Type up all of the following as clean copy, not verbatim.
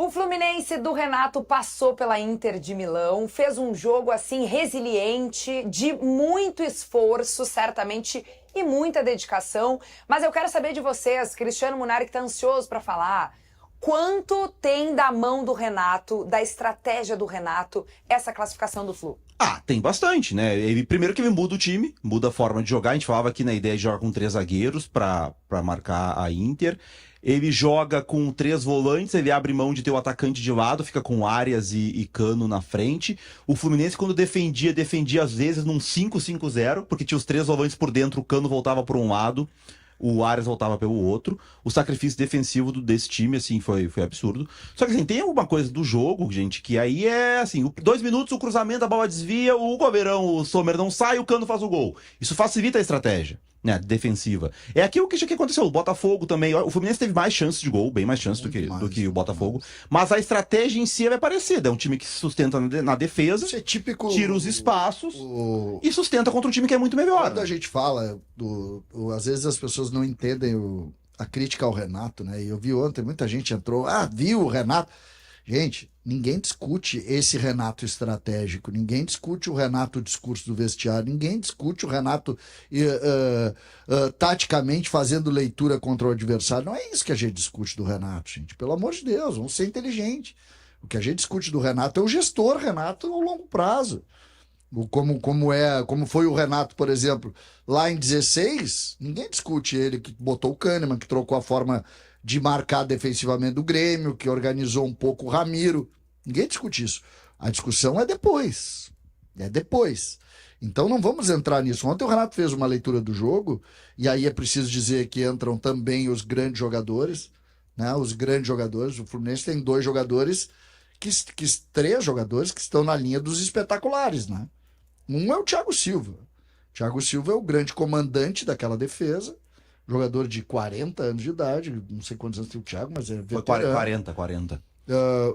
O Fluminense do Renato passou pela Inter de Milão, fez um jogo assim resiliente, de muito esforço, certamente, e muita dedicação. Mas eu quero saber de vocês, Cristiano Munari, que está ansioso para falar, quanto tem da mão do Renato, da estratégia do Renato, essa classificação do Flu? Tem bastante, né? Primeiro que ele muda o time, muda a forma de jogar. A gente falava aqui na ideia de jogar com 3 zagueiros para marcar a Inter. Ele joga com 3 volantes, ele abre mão de ter o atacante de lado, fica com Arias e Cano na frente. O Fluminense, quando defendia às vezes num 5-5-0, porque tinha os 3 volantes por dentro, o Cano voltava por um lado, o Arias voltava pelo outro. O sacrifício defensivo desse time, assim, foi absurdo. Só que, assim, tem alguma coisa do jogo, gente, que aí é, assim, 2 minutos, o cruzamento, a bola desvia, o goleirão, o Sommer não sai, o Cano faz o gol. Isso facilita a estratégia, né, defensiva. É aquilo que já aconteceu. O Botafogo também. O Fluminense teve mais chances de gol, bem mais chances do que o Botafogo. Mas a estratégia em si é parecida. É um time que se sustenta na defesa, isso é típico, tira os espaços e sustenta contra um time que é muito melhor. Quando a gente fala, às vezes as pessoas não entendem a crítica ao Renato, né? E eu vi ontem, muita gente entrou, viu o Renato. Gente, ninguém discute esse Renato estratégico, ninguém discute o Renato discurso do vestiário, ninguém discute o Renato taticamente fazendo leitura contra o adversário. Não é isso que a gente discute do Renato, gente. Pelo amor de Deus, vamos ser inteligente. O que a gente discute do Renato é o gestor Renato no longo prazo. Como foi o Renato, por exemplo, lá em 16, ninguém discute ele que botou o Kahneman, que trocou a forma de marcar defensivamente do Grêmio, que organizou um pouco o Ramiro. Ninguém discute isso. A discussão é depois. Então não vamos entrar nisso. Ontem o Renato fez uma leitura do jogo, e aí é preciso dizer que entram também os grandes jogadores, né? Os grandes jogadores. O Fluminense tem 2 jogadores, 3 jogadores que estão na linha dos espetaculares, né? Um é o Thiago Silva. O Thiago Silva é o grande comandante daquela defesa, jogador de 40 anos de idade, não sei quantos anos tem o Thiago, mas é veterano. Foi 40.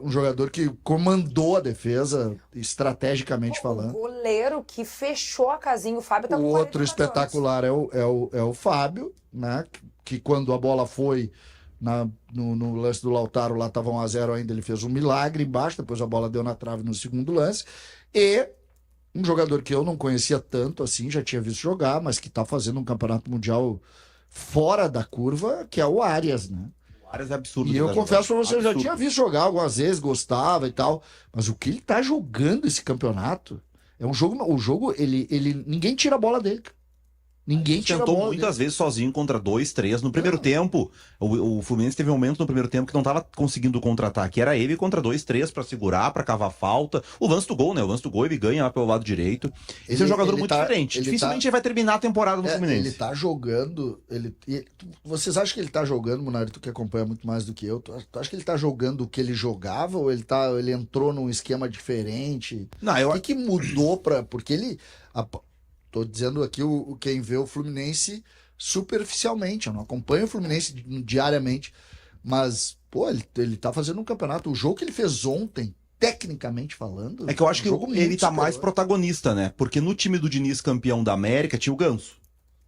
Um jogador que comandou a defesa, estrategicamente falando. O goleiro que fechou a casinha, o Fábio tá com O outro 44 espetacular é o Fábio, né? Que quando a bola foi no lance do Lautaro, lá estava 1-0 ainda, ele fez um milagre embaixo, depois a bola deu na trave no segundo lance. E um jogador que eu não conhecia tanto assim, já tinha visto jogar, mas que está fazendo um campeonato mundial fora da curva, que é o Arias, né? O Arias é absurdo. E eu confesso pra você, eu já tinha visto jogar algumas vezes, gostava e tal, mas o que ele tá jogando esse campeonato é um jogo, ninguém tira a bola dele. Ninguém tira a bola tentou muitas vezes sozinho contra 2, 3. No primeiro tempo, o Fluminense teve um momento no primeiro tempo que não estava conseguindo contra-ataque. Era ele contra 2, 3 para segurar, para cavar falta. O lance do gol, né? O lance do gol ele ganha lá pelo lado direito. Esse é um jogador muito diferente. Dificilmente ele vai terminar a temporada no Fluminense. Ele tá jogando. Vocês acham que ele tá jogando, Munari, tu que acompanha muito mais do que eu? Tu acha que ele tá jogando o que ele jogava ou ele entrou num esquema diferente? Não, O que mudou porque ele. Tô dizendo aqui quem vê o Fluminense superficialmente. Eu não acompanho o Fluminense diariamente. Mas, ele tá fazendo um campeonato. O jogo que ele fez ontem, tecnicamente falando... É que eu acho que ele tá mais protagonista, né? Porque no time do Diniz, campeão da América, tinha o Ganso.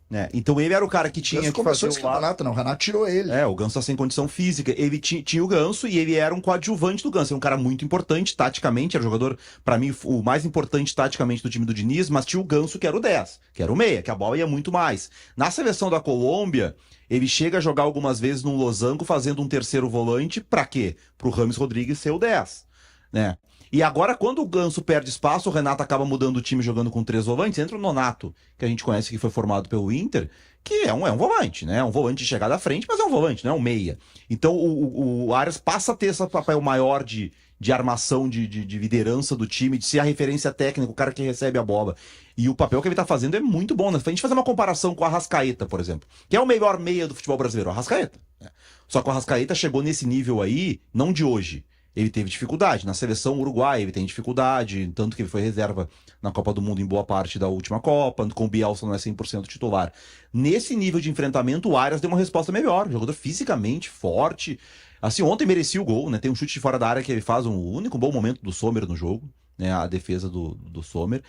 Né? Então ele era o cara que tinha que fazer esse campeonato, não. O Renato tirou ele. O Ganso tá sem condição física. Ele tinha o Ganso e ele era um coadjuvante do Ganso. Era um cara muito importante taticamente. Era o jogador, pra mim, o mais importante taticamente do time do Diniz. Mas tinha o Ganso, que era o 10, que era o meia, que a bola ia muito mais. Na seleção da Colômbia, ele chega a jogar algumas vezes num losango, fazendo um terceiro volante. Pra quê? Pro Rames Rodrigues ser o 10. Né? E agora, quando o Ganso perde espaço, o Renato acaba mudando o time jogando com 3 volantes. Entra o Nonato, que a gente conhece que foi formado pelo Inter, que é um volante, né? Um volante de chegada à frente, mas é um volante, não é um meia. Então o Arias passa a ter esse papel maior de armação, de liderança do time, de ser a referência técnica, o cara que recebe a bola. E o papel que ele tá fazendo é muito bom, né? Se a gente fazer uma comparação com o Arrascaeta, por exemplo, que é o melhor meia do futebol brasileiro, o Arrascaeta. Né? Só que o Arrascaeta chegou nesse nível aí, não de hoje. Ele teve dificuldade. Na seleção uruguaia ele tem dificuldade, tanto que ele foi reserva na Copa do Mundo em boa parte da última Copa, com o Bielsa não é 100% titular. Nesse nível de enfrentamento, o Arias deu uma resposta melhor. Jogador fisicamente forte. Assim, ontem merecia o gol, né? Tem um chute de fora da área que ele faz, um único bom momento do Sommer no jogo, né? A defesa do Sommer.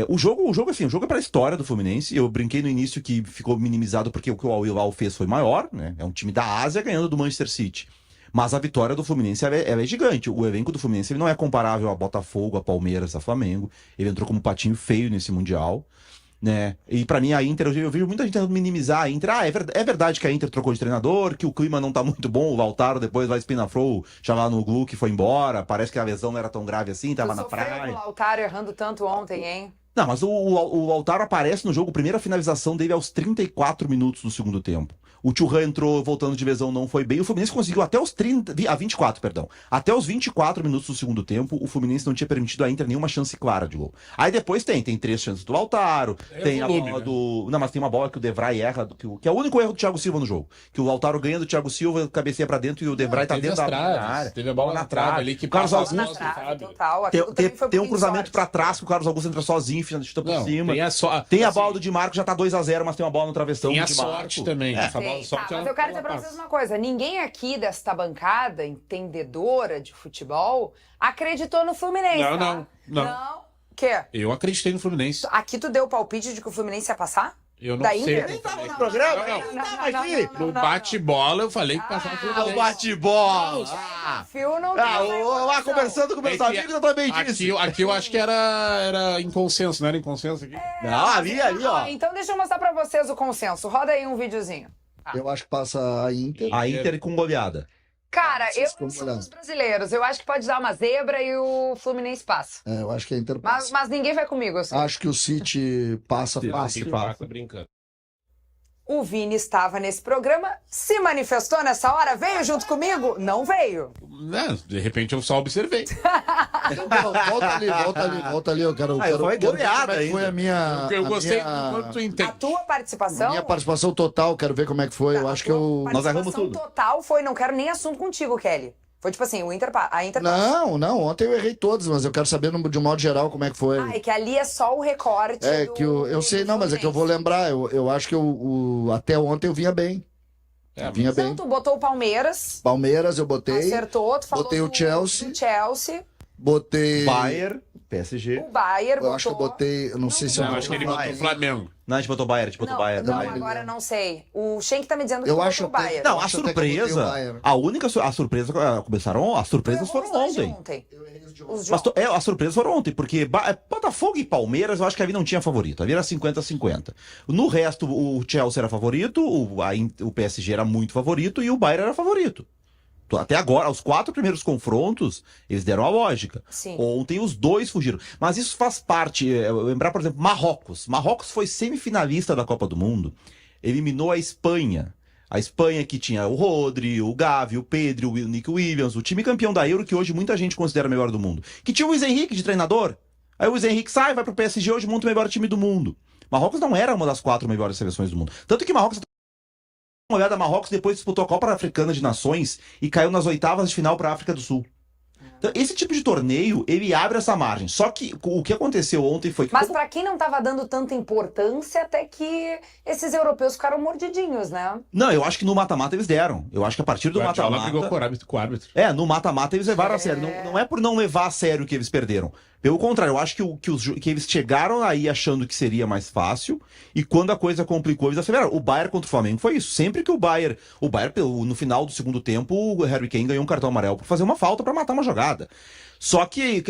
O jogo é para a história do Fluminense. Eu brinquei no início que ficou minimizado porque o que o Al Hilal fez foi maior, né? É um time da Ásia ganhando do Manchester City. Mas a vitória do Fluminense ela é gigante. O elenco do Fluminense ele não é comparável a Botafogo, a Palmeiras, a Flamengo. Ele entrou como patinho feio nesse Mundial. Né? E pra mim a Inter, eu vejo muita gente tentando minimizar a Inter. É verdade que a Inter trocou de treinador, que o clima não tá muito bom, o Lautaro depois vai espinafrou, já lá no Glu que foi embora, parece que a lesão não era tão grave assim, tava na praia. Com o Lautaro errando tanto ontem, hein? Não, mas o Lautaro aparece no jogo, primeira finalização dele aos 34 minutos do segundo tempo. O Thuram entrou voltando de lesão, não foi bem. O Fluminense conseguiu até os 24, perdão. Até os 24 minutos do segundo tempo, o Fluminense não tinha permitido à Inter nenhuma chance clara de gol. Aí depois tem 3 chances do Lautaro, tem a bola do... Não, mas tem uma bola que o Devray erra, que é o único erro do Thiago Silva no jogo. Que o Lautaro ganha do Thiago Silva, cabeceia pra dentro e o Devray tá dentro da área. Teve a bola na trave ali que Carlos passa Augusto, total. Tem um cruzamento pra trás que o Carlos Augusto entra sozinho, chuta por cima. Tem a bola do Di Marco, já tá 2-0, mas tem uma bola no travessão. Tem a sorte também. Essa bola sorte mas eu quero dizer pra vocês uma coisa. Ninguém aqui desta bancada, entendedora de futebol, acreditou no Fluminense, Não. Não? Quê? Eu acreditei no Fluminense. Aqui tu deu o palpite de que o Fluminense ia passar? Eu não Da sei. Inter? Nem tava no programa, No bate-bola eu falei que passava o Fluminense. o bate-bola! Fio não Lá conversando com meus amigos, eu também disse. Aqui eu acho que era em consenso, não era em consenso aqui? Não, ali, ó. Então deixa eu mostrar pra vocês o consenso. Roda aí um videozinho. Eu acho que passa a Inter. A Inter com goleada. Cara, eu Vocês sou olhando. dos brasileiros. Eu acho que pode dar uma zebra e o Fluminense passa. Eu acho que a Inter passa. Mas ninguém vai comigo, eu sei. Acho que o City passa Sim, fácil. sim. Passa brincando. O Vini estava nesse programa, se manifestou nessa hora, veio junto comigo? Não veio. De repente eu só observei. Volta ali. Eu quero foi ver goleada como é que foi ainda. a minha. Eu a gostei minha- quando tu A entende. tua participação... minha participação total, quero ver como é que foi. Eu acho que eu. Nós erramos tudo. total foi, não quero nem assunto contigo, Kelly. Foi tipo assim, a Inter passa. Não, ontem eu errei todos, mas eu quero saber de um modo geral como é que foi. Ah, é que ali é só o recorte Eu sei, não, mas é que eu vou Fluminense. lembrar. Eu acho que até ontem eu vinha bem. Vinha bem. Então, tu botou o Palmeiras, Palmeiras eu botei. acertou, tu falou Botei o do Chelsea. Chelsea, Botei. Bayern, PSG. o Bayern Eu acho que eu botei. Eu não sei se eu Não, acho que ele botou o Flamengo. Não, a gente botou Bayern, Não, também. agora eu não sei. O Schenk tá me dizendo que Eu botou acho o Bayern. Não, a acho até que eu botei o surpresa, Bayern. a surpresa, as surpresas foram ontem. Os de Mas as surpresas foram ontem, porque Botafogo e Palmeiras, eu acho que ali não tinha favorito. Ali era 50-50. No resto, o Chelsea era favorito, o PSG era muito favorito e o Bayern era favorito. Até agora, os 4 primeiros confrontos, eles deram a lógica. Sim. Ontem os 2 fugiram. Mas isso faz parte. Lembrar, por exemplo, Marrocos. Marrocos foi semifinalista da Copa do Mundo. Eliminou a Espanha. A Espanha que tinha o Rodri, o Gavi, o Pedro, o Nick Williams, o time campeão da Euro, que hoje muita gente considera o melhor do mundo. Que tinha o Luiz Henrique de treinador. Aí o Luiz Henrique sai, vai pro PSG, hoje monta o melhor time do mundo. Marrocos não era uma das 4 melhores seleções do mundo. Tanto que Marrocos... Uma olhada, Marrocos depois disputou a Copa Africana de Nações e caiu nas oitavas de final para a África do Sul. Então, esse tipo de torneio, ele abre essa margem. Só que o que aconteceu ontem foi que... Mas pra quem não tava dando tanta importância, até que esses europeus ficaram mordidinhos, né? Não, eu acho que no mata-mata eles deram. Eu acho que a partir do Guardiola brigou mata-mata... com o árbitro. No mata-mata eles levaram a sério. Não é por não levar a sério que eles perderam. Pelo contrário, eu acho que eles chegaram aí achando que seria mais fácil, e quando a coisa complicou, eles aceleraram. O Bayern contra o Flamengo foi isso. Sempre que o Bayern, no final do segundo tempo, o Harry Kane ganhou um cartão amarelo por fazer uma falta para matar uma jogada. Só que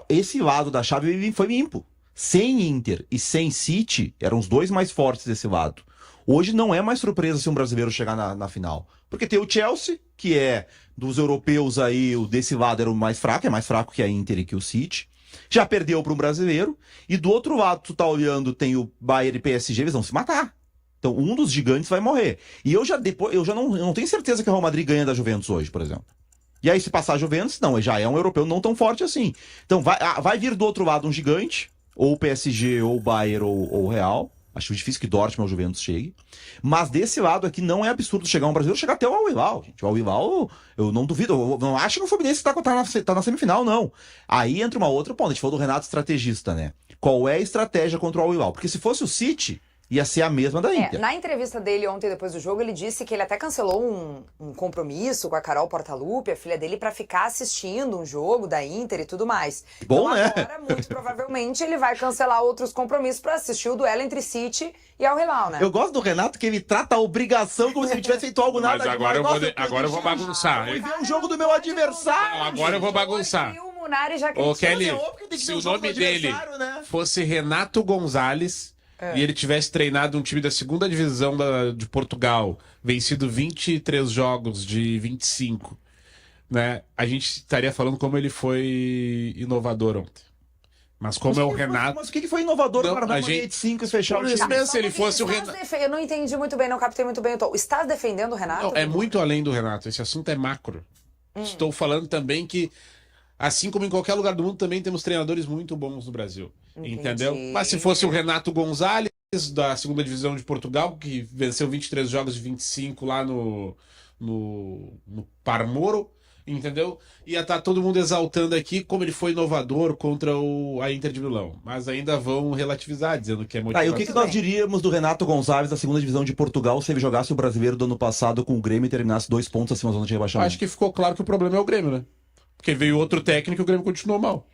esse lado da chave ele foi limpo. Sem Inter e sem City, eram os 2 mais fortes desse lado. Hoje não é mais surpresa se um brasileiro chegar na final. Porque tem o Chelsea, que é dos europeus aí, desse lado era o mais fraco, é mais fraco que a Inter e que o City. Já perdeu para um brasileiro. E do outro lado, tu tá olhando, tem o Bayern e PSG, eles vão se matar. Então um dos gigantes vai morrer. E eu já não tenho certeza que o Real Madrid ganha da Juventus hoje, por exemplo. E aí, se passar a Juventus, não, já é um europeu não tão forte assim. Então vai vir do outro lado um gigante, ou o PSG, ou o Bayern, ou o Real. Acho difícil que Dortmund ou Juventus chegue. Mas desse lado aqui não é absurdo chegar um brasileiro, chegar até o Al-Hilal, gente. O Al-Hilal, eu não duvido. Eu não acho que o Fluminense tá na semifinal, não. Aí entra uma outra ponta. A gente falou do Renato estrategista, né? Qual é a estratégia contra o Al-Hilal? Porque se fosse o City, ia ser a mesma da Inter. Na entrevista dele ontem, depois do jogo, ele disse que ele até cancelou um compromisso com a Carol Portalupi, a filha dele, pra ficar assistindo um jogo da Inter e tudo mais. Bom, então, né? agora, muito provavelmente, ele vai cancelar outros compromissos pra assistir o duelo entre City e Al Hilal, né? Eu gosto do Renato que ele trata a obrigação como se ele tivesse feito algo nada Mas agora demais. agora eu vou bagunçar. Eu fui ver um jogo do meu adversário. Não, agora eu vou bagunçar. E o Munari já Ô, criticou. Kelly, é óbvio que tem que se ver o o jogo nome do dele adversário, né? fosse Renato Gonzalez e ele tivesse treinado um time da segunda divisão de Portugal, vencido 23 jogos de 25, né? A gente estaria falando como ele foi inovador ontem. Mas como é o Renato... Mas o que foi inovador Não, para dar a uma gente- linha de 5 e fechar o Por isso time? mesmo, se ele fosse o Estás Renato... Eu não entendi muito bem, não captei muito bem o tom. Estás defendendo o Renato? Não, é muito além do Renato. Esse assunto é macro. Estou falando também que, assim como em qualquer lugar do mundo, também temos treinadores muito bons no Brasil. Entendi. Entendeu? Mas se fosse o Renato Gonzalez, da segunda divisão de Portugal, que venceu 23 jogos de 25 lá no Parmoro, entendeu? Ia estar todo mundo exaltando aqui como ele foi inovador contra a Inter de Milão. Mas ainda vão relativizar, dizendo que é Tá, motivação. e o que nós diríamos do Renato Gonçalves da segunda divisão de Portugal se ele jogasse o brasileiro do ano passado com o Grêmio e terminasse 2 pontos acima da zona de rebaixamento? Acho que ficou claro que o problema é o Grêmio, né? Porque veio outro técnico e o Grêmio continuou mal.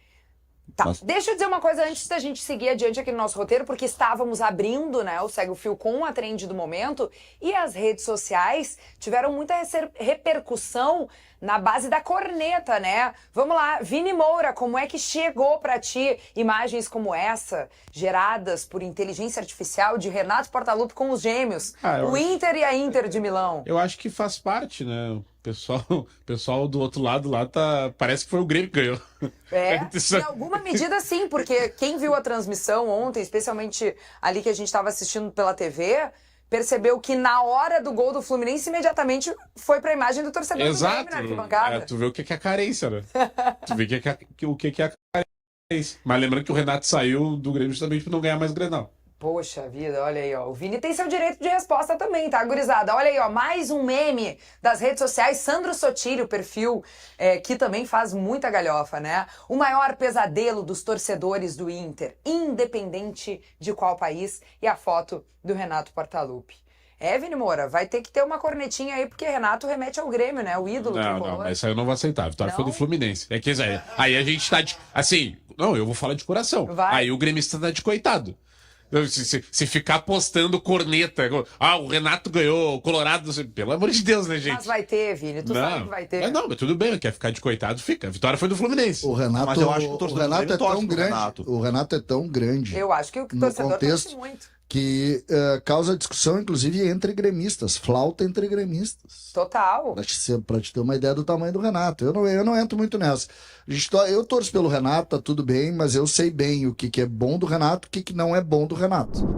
Tá, Mas- deixa eu dizer uma coisa antes da gente seguir adiante aqui no nosso roteiro, porque estávamos abrindo, né, o Segue o Fio com a trend do momento, e as redes sociais tiveram muita repercussão na base da corneta, né? Vamos lá, Vini Moura, como é que chegou pra ti imagens como essa, geradas por inteligência artificial de Renato Portaluppi com os gêmeos, eu o acho- Inter e a Inter de Milão? Eu acho que faz parte, né? O pessoal do outro lado lá tá. Parece que foi o Grêmio que ganhou. Em alguma medida sim, porque quem viu a transmissão ontem, especialmente ali que a gente estava assistindo pela TV, percebeu que na hora do gol do Fluminense, imediatamente foi pra imagem do torcedor do Exato. Grêmio na arquibancada. Tu vê o que é a carência, né? Tu vê o que é a carência. Mas lembrando que o Renato saiu do Grêmio justamente pra não ganhar mais Grenal. Poxa vida, olha aí, ó. O Vini tem seu direito de resposta também, tá, gurizada? Olha aí, ó, mais um meme das redes sociais. Sandro Sotile, o perfil que também faz muita galhofa, né? O maior pesadelo dos torcedores do Inter, independente de qual país, e a foto do Renato Portaluppi. Vini Moura, vai ter que ter uma cornetinha aí, porque Renato remete ao Grêmio, né? O ídolo Não, tricolor. mas isso aí eu não vou aceitar. A vitória foi Não? do Fluminense. É que aí a gente tá de. Assim, não, eu vou falar de coração. Vai. Aí o gremista tá de coitado. Se ficar postando corneta, o Renato ganhou, o Colorado, pelo amor de Deus, né, gente? Mas vai ter, Vini, tu sabe que vai ter. Mas tudo bem, quer ficar de coitado, fica. A vitória foi do Fluminense. O Renato, Mas eu acho que o o torcedor do Renato é Grêmio torce tão pro grande. Renato. O Renato é tão grande Eu acho que o no torcedor contexto torce muito. que causa discussão, inclusive, entre gremistas. Flauta entre gremistas. Total. Pra te ter uma ideia do tamanho do Renato. Eu não entro muito nessa. Eu torço pelo Renato, tá tudo bem, mas eu sei bem o que é bom do Renato e o que não é bom do Renato.